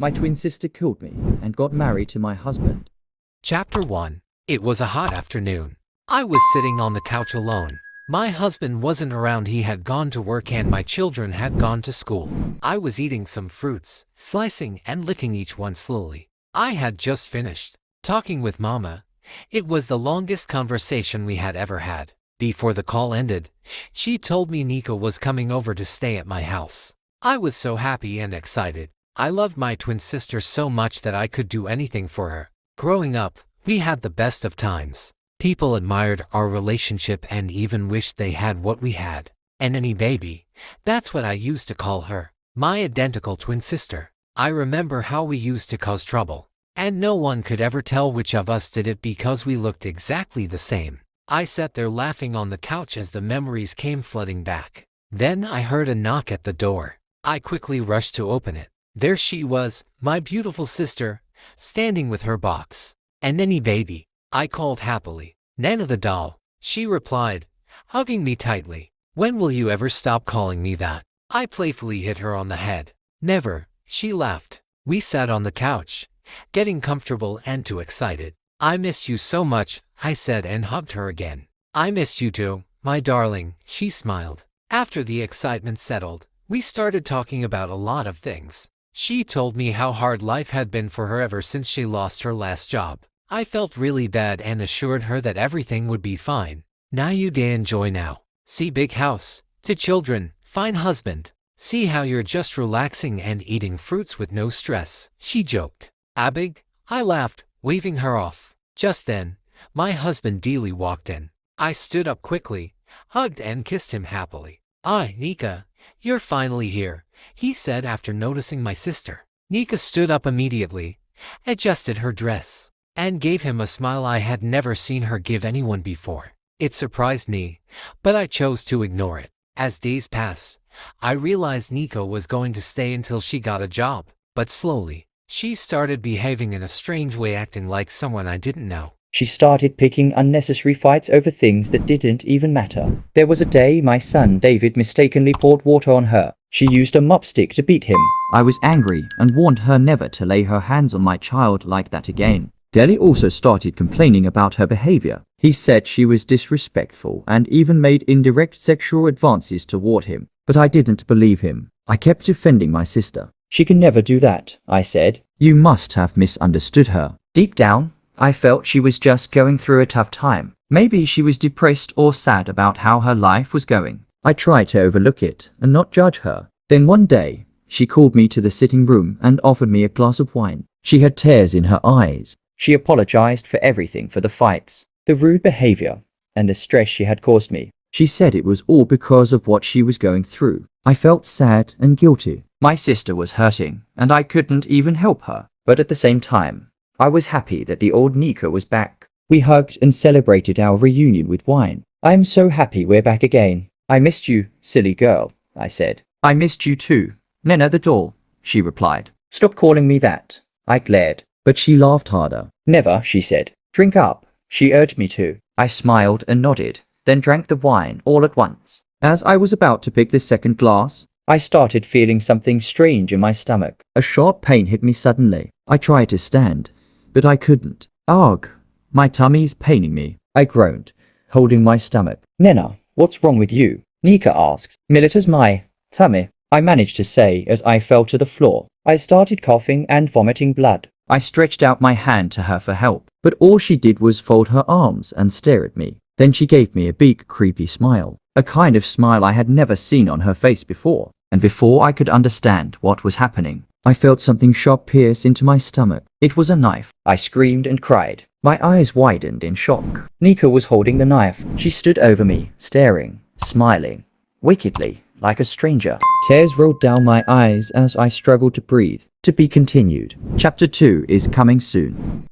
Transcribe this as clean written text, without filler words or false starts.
My twin sister killed me and got married to my husband. Chapter 1. It was a hot afternoon. I was sitting on the couch alone. My husband wasn't around, he had gone to work and my children had gone to school. I was eating some fruits, slicing and licking each one slowly. I had just finished talking with Mama. It was the longest conversation we had ever had. Before the call ended, she told me Nneka was coming over to stay at my house. I was so happy and excited. I loved my twin sister so much that I could do anything for her. Growing up, we had the best of times. People admired our relationship and even wished they had what we had. And any baby, that's what I used to call her. My identical twin sister. I remember how we used to cause trouble. And no one could ever tell which of us did it because we looked exactly the same. I sat there laughing on the couch as the memories came flooding back. Then I heard a knock at the door. I quickly rushed to open it. There she was, my beautiful sister, standing with her box. And any baby, I called happily. Nnenna the doll, she replied, hugging me tightly. When will you ever stop calling me that? I playfully hit her on the head. Never, she laughed. We sat on the couch, getting comfortable and too excited. I missed you so much, I said and hugged her again. I missed you too, my darling, she smiled. After the excitement settled, we started talking about a lot of things. She told me how hard life had been for her ever since she lost her last job. I felt really bad and assured her that everything would be fine. Now you day enjoy now. See big house, two children, fine husband. See how you're just relaxing and eating fruits with no stress, she joked. Abig, I laughed, waving her off. Just then, my husband Dealey walked in. I stood up quickly, hugged and kissed him happily. Nneka, you're finally here, he said after noticing my sister. Nneka stood up immediately, adjusted her dress, and gave him a smile I had never seen her give anyone before. It surprised me, but I chose to ignore it. As days passed, I realized Nneka was going to stay until she got a job, but slowly, she started behaving in a strange way, acting like someone I didn't know. She started picking unnecessary fights over things that didn't even matter. There was a day my son David mistakenly poured water on her. She used a mop stick to beat him. I was angry and warned her never to lay her hands on my child like that again. Deli also started complaining about her behavior. He said she was disrespectful and even made indirect sexual advances toward him. But I didn't believe him. I kept defending my sister. She can never do that, I said. You must have misunderstood her. Deep down, I felt she was just going through a tough time. Maybe she was depressed or sad about how her life was going. I tried to overlook it and not judge her. Then one day, she called me to the sitting room and offered me a glass of wine. She had tears in her eyes. She apologized for everything, for the fights, the rude behavior, and the stress she had caused me. She said it was all because of what she was going through. I felt sad and guilty. My sister was hurting, and I couldn't even help her. But at the same time, I was happy that the old Nneka was back. We hugged and celebrated our reunion with wine. I am so happy we're back again. I missed you, silly girl, I said. I missed you too, Nnenna the doll, she replied. Stop calling me that, I glared. But she laughed harder. Never, she said. Drink up, she urged me to. I smiled and nodded, then drank the wine all at once. As I was about to pick the second glass, I started feeling something strange in my stomach. A sharp pain hit me suddenly. I tried to stand, but I couldn't. Ugh, my tummy is paining me, I groaned, holding my stomach. Nnenna, what's wrong with you? Nneka asked. Milita's my tummy, I managed to say as I fell to the floor. I started coughing and vomiting blood. I stretched out my hand to her for help, but all she did was fold her arms and stare at me. Then she gave me a big, creepy smile, a kind of smile I had never seen on her face before. And before I could understand what was happening, I felt something sharp pierce into my stomach. It was a knife. I screamed and cried. My eyes widened in shock. Nneka was holding the knife. She stood over me, staring, smiling, wickedly, like a stranger. Tears rolled down my eyes as I struggled to breathe. To be continued. Chapter 2 is coming soon.